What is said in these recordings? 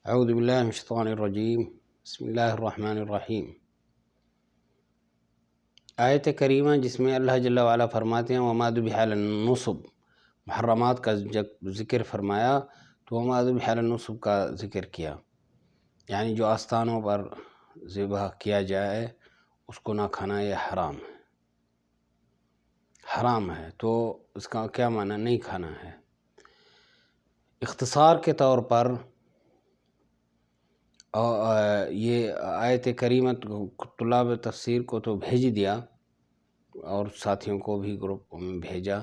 اعوذ باللہ من الشیطان الرجیم، بسم اللہ الرحمن الرحیم۔ آیت کریمہ جس میں اللہ جل وعلا فرماتے ہیں وما ذبح علی النصب، محرمات کا جب ذکر فرمایا تو وما ذبح علی النصب کا ذکر کیا، یعنی جو آستانوں پر ذبح کیا جائے اس کو نہ کھانا یہ حرام ہے، حرام ہے۔ تو اس کا کیا معنی؟ نہیں کھانا ہے۔ اختصار کے طور پر یہ آیت کریمہ طلاب تفسیر کو تو بھیج دیا اور ساتھیوں کو بھی گروپ میں بھیجا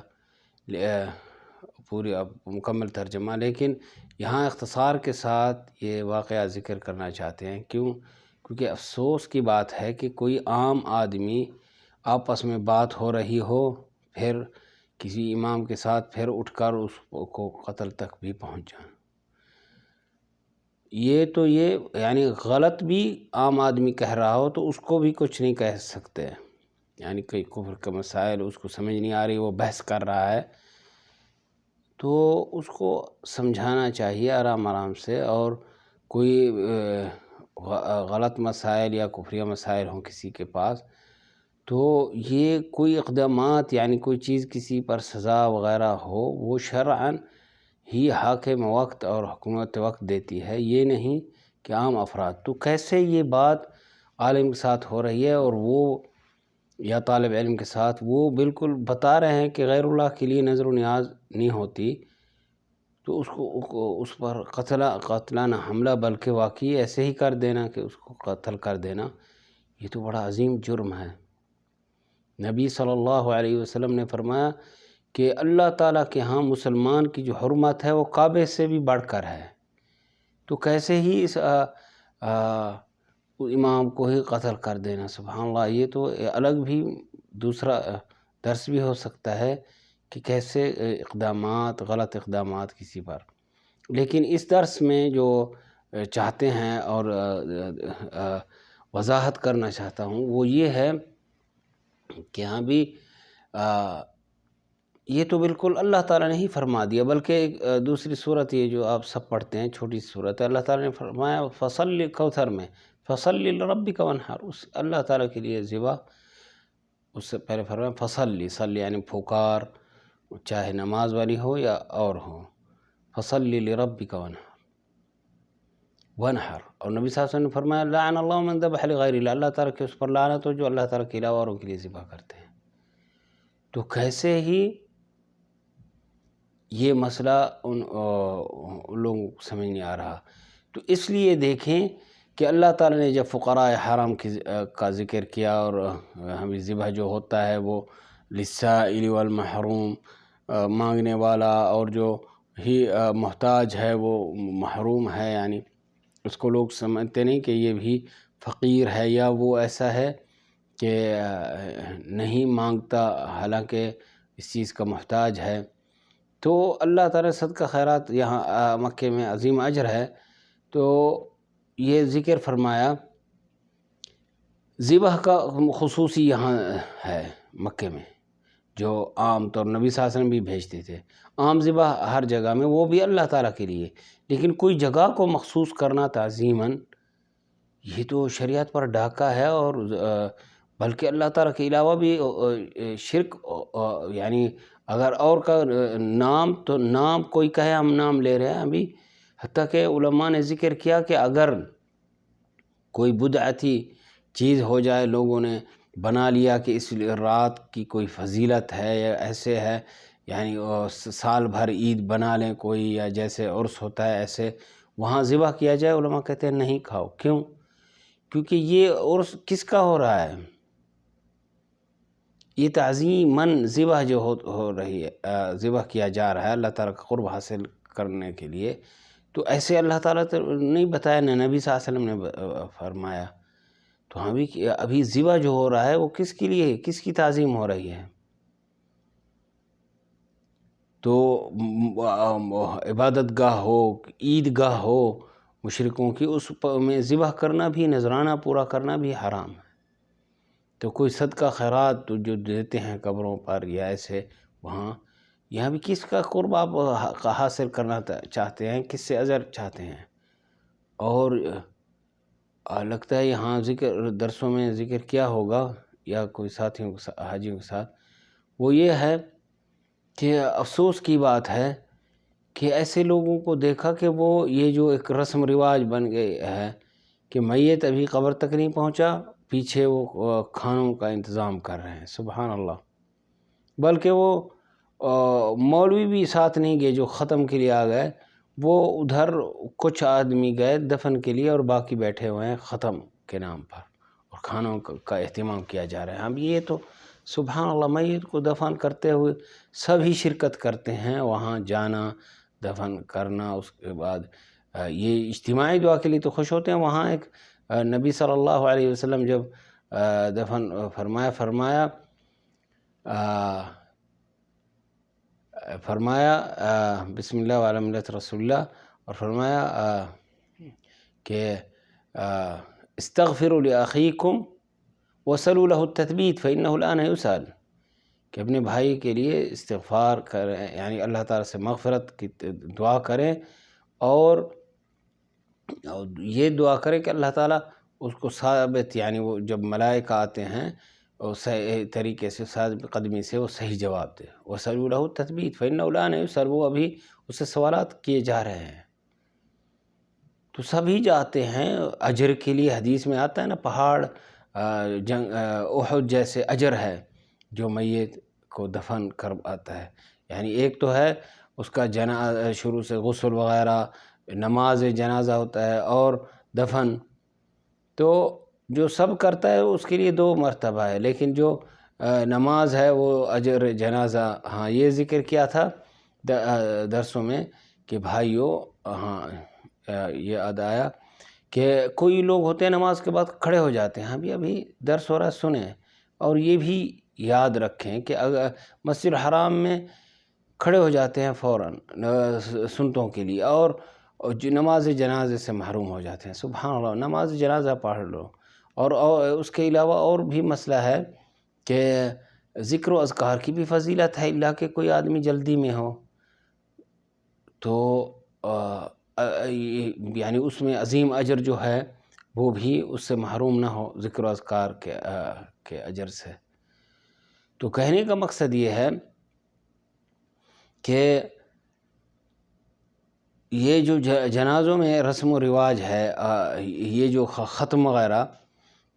پوری مکمل ترجمہ، لیکن یہاں اختصار کے ساتھ یہ واقعہ ذکر کرنا چاہتے ہیں۔ کیونکہ افسوس کی بات ہے کہ کوئی عام آدمی آپس میں بات ہو رہی ہو، پھر کسی امام کے ساتھ پھر اٹھ کر اس کو قتل تک بھی پہنچ جائیں۔ یہ یعنی غلط بھی عام آدمی کہہ رہا ہو تو اس کو بھی کچھ نہیں کہہ سکتے، یعنی کئی کفر کے مسائل اس کو سمجھ نہیں آ رہی، وہ بحث کر رہا ہے تو اس کو سمجھانا چاہیے آرام آرام سے، اور کوئی غلط مسائل یا کفریہ مسائل ہوں کسی کے پاس تو یہ کوئی اقدامات یعنی کوئی چیز کسی پر سزا وغیرہ ہو وہ شرعاً ہی حاکم وقت اور حکومت وقت دیتی ہے، یہ نہیں کہ عام افراد۔ تو کیسے یہ بات عالم کے ساتھ ہو رہی ہے اور وہ یا طالب علم کے ساتھ وہ بالکل بتا رہے ہیں کہ غیر اللہ کے لیے نظر و نیاز نہیں ہوتی، تو اس پر قتلانہ حملہ بلکہ واقعی ایسے ہی کر دینا کہ اس کو قتل کر دینا، یہ تو بڑا عظیم جرم ہے۔ نبی صلی اللہ علیہ وسلم نے فرمایا کہ اللہ تعالیٰ کے ہاں مسلمان کی جو حرمت ہے وہ کعبے سے بھی بڑھ کر ہے، تو کیسے ہی اس امام کو ہی قتل کر دینا، سبحان اللہ۔ یہ تو الگ بھی دوسرا درس بھی ہو سکتا ہے کہ کیسے اقدامات، غلط اقدامات کسی پر، لیکن اس درس میں جو چاہتے ہیں اور وضاحت کرنا چاہتا ہوں وہ یہ ہے کہ ہاں بھی یہ تو بالکل اللہ تعالیٰ نے ہی فرما دیا، بلکہ ایک دوسری صورت یہ جو آپ سب پڑھتے ہیں چھوٹی صورت ہے، اللہ تعالیٰ نے فرمایا فصل کوثر میں فصل لربک وانحر، اس اللہ تعالیٰ کے لیے ذبح، اس سے پہلے فرمایا فصل، صلی یعنی پھکار، چاہے نماز والی ہو یا اور ہو، فصل لربک وانحر۔ اور نبی صلی اللہ علیہ وسلم نے فرمایا لعن اللہ من ذبح لغیر اللہ، اللہ تعالیٰ کے اس پر لعنت ہو جو اللہ تعالیٰ کے علاوہ اوروں کے لیے ذبح کرتے ہیں۔ تو کیسے ہی یہ مسئلہ ان لوگوں کو سمجھ نہیں آ رہا، تو اس لیے دیکھیں کہ اللہ تعالیٰ نے جب فقراء حرام کا ذکر کیا اور ہمیں ذبح جو ہوتا ہے وہ للسائل والمحروم، مانگنے والا اور جو ہی محتاج ہے وہ محروم ہے، یعنی اس کو لوگ سمجھتے نہیں کہ یہ بھی فقیر ہے یا وہ ایسا ہے کہ نہیں مانگتا حالانکہ اس چیز کا محتاج ہے۔ تو اللہ تعالیٰ صدقہ خیرات یہاں مکے میں عظیم اجر ہے، تو یہ ذکر فرمایا ذبح کا خصوصی یہاں ہے مکے میں، جو عام طور نبی صلی اللہ علیہ وسلم بھی بھیجتے تھے، عام ذبح ہر جگہ میں وہ بھی اللہ تعالیٰ کے لیے، لیکن کوئی جگہ کو مخصوص کرنا تعظیماً یہ تو شریعت پر ڈاکہ ہے، اور بلکہ اللہ تعالیٰ کے علاوہ بھی شرک، یعنی اگر اور کا نام تو نام کوئی کہے ہم نام لے رہے ہیں ابھی، حتیٰ کہ علماء نے ذکر کیا کہ اگر کوئی بدعتی چیز ہو جائے، لوگوں نے بنا لیا کہ اس رات کی کوئی فضیلت ہے یا ایسے ہے، یعنی سال بھر عید بنا لیں کوئی، یا جیسے عرس ہوتا ہے ایسے وہاں ذبح کیا جائے، علماء کہتے ہیں نہیں کھاؤ۔ کیوں؟ کیونکہ یہ عرس کس کا ہو رہا ہے؟ یہ تعظیماً ذبح جو ہو رہی ہے، ذبح کیا جا رہا ہے اللہ تعالیٰ کا قرب حاصل کرنے کے لیے، تو ایسے اللہ تعالیٰ تو نہیں بتایا، نہ نبی صلی اللہ علیہ وسلم نے فرمایا۔ تو ابھی ذبح جو ہو رہا ہے وہ کس کے لیے، کس کی تعظیم ہو رہی ہے؟ تو عبادت گاہ ہو، عید گاہ ہو مشرکوں کی، اس میں ذبح کرنا بھی، نذرانہ پورا کرنا بھی حرام ہے۔ تو کوئی صدقہ خیرات جو دیتے ہیں قبروں پر یا ایسے وہاں، یہاں بھی کس کا قرب آپ حاصل کرنا چاہتے ہیں، کس سے اجر چاہتے ہیں؟ اور لگتا ہے یہاں درسوں میں ذکر کیا ہوگا یا کوئی ساتھیوں کے حاجیوں کے ساتھ، وہ یہ ہے کہ افسوس کی بات ہے کہ ایسے لوگوں کو دیکھا کہ وہ یہ جو ایک رسم رواج بن گئی ہے کہ میت ابھی قبر تک نہیں پہنچا، پیچھے وہ کھانوں کا انتظام کر رہے ہیں، سبحان اللہ۔ بلکہ وہ مولوی بھی ساتھ نہیں گئے جو ختم کے لیے آ گئے، وہ ادھر کچھ آدمی گئے دفن کے لیے اور باقی بیٹھے ہوئے ہیں ختم کے نام پر، اور کھانوں کا اہتمام کیا جا رہا ہے۔ اب یہ تو سبحان اللہ، میت کو دفن کرتے ہوئے سبھی شرکت کرتے ہیں، وہاں جانا، دفن کرنا، اس کے بعد یہ اجتماعی دعا کے لیے تو خوش ہوتے ہیں۔ وہاں ایک نبی صلی اللہ علیہ وسلم جب دفن فرمایا بسم اللہ وعلی ملت رسول اللہ، اور فرمایا کہ استغفروا لأخیکم وسلوا له التثبیت فإنه الآن يسأل، کہ اپنے بھائی کے لیے استغفار کریں، یعنی اللہ تعالیٰ سے مغفرت کی دعا کریں، اور یہ دعا کریں کہ اللہ تعالیٰ اس کو ثابت، یعنی وہ جب ملائکہ آتے ہیں اور صحیح طریقے سے ثابت قدمی سے وہ صحیح جواب دے۔ وَسَلُوا لَهُ التَّثْبِيتَ فَإِنَّهُ الْآنَ يُسْأَلُ، وہ ابھی اس سے سوالات کیے جا رہے ہیں۔ تو سبھی جاتے ہیں اجر کے لیے، حدیث میں آتا ہے نا، پہاڑ احد جیسے اجر ہے جو میت کو دفن کر آتا ہے۔ یعنی ایک تو ہے اس کا شروع سے غسل وغیرہ، نماز جنازہ ہوتا ہے اور دفن، تو جو سب کرتا ہے اس کے لیے 2 مرتبہ ہے، لیکن جو نماز ہے وہ اجر جنازہ۔ ہاں، یہ ذکر کیا تھا درسوں میں کہ بھائیو، ہاں یہ یاد آیا کہ کوئی لوگ ہوتے ہیں نماز کے بعد کھڑے ہو جاتے ہیں، ابھی درس ہو رہا ہے سنیں، اور یہ بھی یاد رکھیں کہ اگر مسجد الحرام میں کھڑے ہو جاتے ہیں فوراً سنتوں کے لیے، اور نماز جنازے سے محروم ہو جاتے ہیں، سبحان اللہ، نماز جنازہ پڑھ لو۔ اور اس کے علاوہ اور بھی مسئلہ ہے کہ ذکر و اذکار کی بھی فضیلت ہے، اللہ کہ کوئی آدمی جلدی میں ہو تو یعنی اس میں عظیم اجر جو ہے وہ بھی اس سے محروم نہ ہو، ذکر و اذکار کے اجر سے۔ تو کہنے کا مقصد یہ ہے کہ یہ جو جنازوں میں رسم و رواج ہے، یہ جو ختم وغیرہ،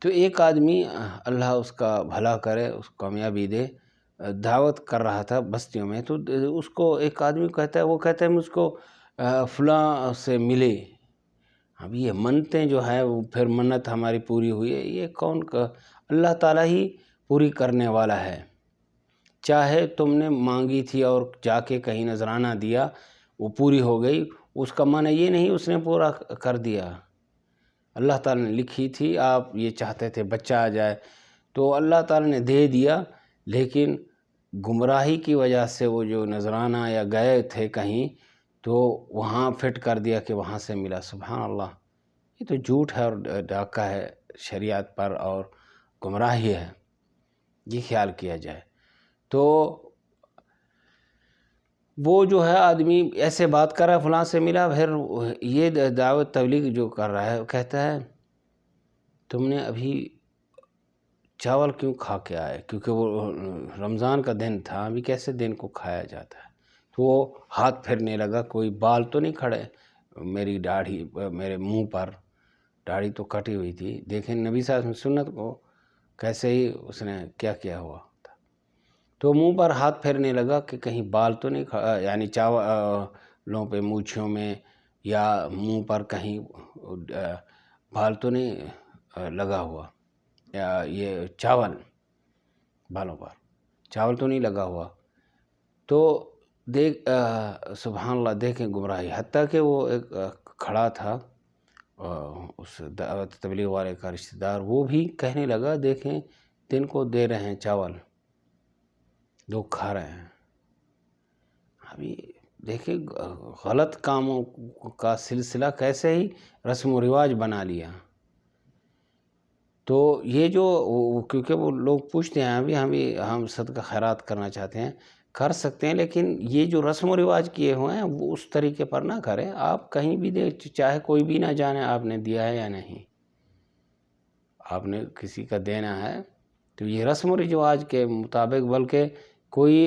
تو ایک آدمی، اللہ اس کا بھلا کرے، اس کو کامیابی دے، دعوت کر رہا تھا بستیوں میں، تو اس کو ایک آدمی کہتا ہے، وہ کہتا ہے مجھ کو فلاں سے ملے۔ اب یہ منتیں جو ہے وہ پھر منت ہماری پوری ہوئی ہے، یہ کون کا؟ اللہ تعالیٰ ہی پوری کرنے والا ہے۔ چاہے تم نے مانگی تھی اور جا کے کہیں نذرانہ دیا، وہ پوری ہو گئی، اس کا معنی یہ نہیں اس نے پورا کر دیا۔ اللہ تعالیٰ نے لکھی تھی، آپ یہ چاہتے تھے بچہ آ جائے، تو اللہ تعالیٰ نے دے دیا، لیکن گمراہی کی وجہ سے وہ جو نذرانہ یا گئے تھے کہیں تو وہاں فٹ کر دیا کہ وہاں سے ملا، سبحان اللہ۔ یہ تو جھوٹ ہے اور ڈاکہ ہے شریعت پر، اور گمراہی ہے، یہ خیال کیا جائے۔ تو وہ جو ہے آدمی ایسے بات کر رہا ہے، فلاں سے ملا، پھر یہ دعوت تبلیغ جو کر رہا ہے وہ کہتا ہے تم نے ابھی چاول کیوں کھا کے آئے، کیونکہ وہ رمضان کا دن تھا، ابھی کیسے دن کو کھایا جاتا ہے؟ تو وہ ہاتھ پھرنے لگا، کوئی بال تو نہیں کھڑے میری داڑھی، میرے منہ پر داڑھی تو کٹی ہوئی تھی، دیکھیں نبی صلی اللہ علیہ وسلم سنت کو کیسے ہی اس نے کیا ہوا تھا۔ تو منہ پر ہاتھ پھیرنے لگا کہ کہیں بال تو نہیں یعنی چاولوں پہ، مونچھوں میں یا منہ پر کہیں بال تو نہیں لگا ہوا، یا یہ چاول، بالوں پر چاول تو نہیں لگا ہوا۔ تو سبحان اللہ، دیکھیں گمراہی، حتیٰ کہ وہ ایک کھڑا تھا اس دعوت تبلیغ والے کا رشتہ دار، وہ بھی کہنے لگا دیکھیں دن کو دے رہے ہیں چاول، لوگ کھا رہے ہیں۔ ابھی دیکھیں غلط کاموں کا سلسلہ کیسے ہی رسم و رواج بنا لیا۔ تو یہ جو، کیونکہ وہ لوگ پوچھتے ہیں ابھی ہم صدقہ خیرات کرنا چاہتے ہیں، کر سکتے ہیں، لیکن یہ جو رسم و رواج کیے ہوئے ہیں وہ اس طریقے پر نہ کریں. آپ کہیں بھی دے، چاہے کوئی بھی نہ جانے آپ نے دیا ہے یا نہیں. آپ نے کسی کا دینا ہے تو یہ رسم و رواج کے مطابق، بلکہ کوئی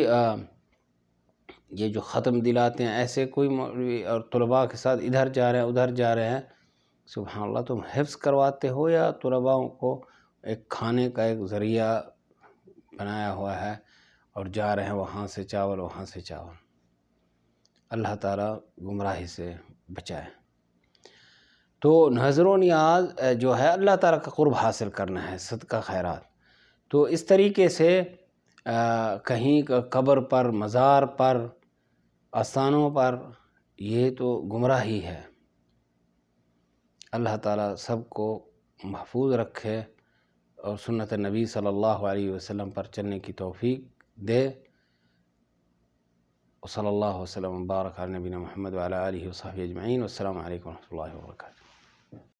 یہ جو ختم دلاتے ہیں ایسے کوئی مولوی اور طلباء کے ساتھ ادھر جا رہے ہیں ادھر جا رہے ہیں، سبحان اللہ، تم حفظ کرواتے ہو یا طلباء کو ایک کھانے کا ایک ذریعہ بنایا ہوا ہے اور جا رہے ہیں وہاں سے چاول وہاں سے چاول. اللہ تعالیٰ گمراہی سے بچائے. تو نظر و نیاز جو ہے اللہ تعالیٰ کا قرب حاصل کرنا ہے، صدقہ خیرات. تو اس طریقے سے کہیں قبر پر، مزار پر، آستانوں پر، یہ تو گمراہی ہے. اللہ تعالیٰ سب کو محفوظ رکھے اور سنت نبی صلی اللہ علیہ وسلم پر چلنے کی توفیق دے. وصلی اللہ وسلم وبارک علی نبینا محمد وعلی آلہ وصحبہ اجمعین. والسلام علیکم ورحمۃ اللہ وبرکاتہ.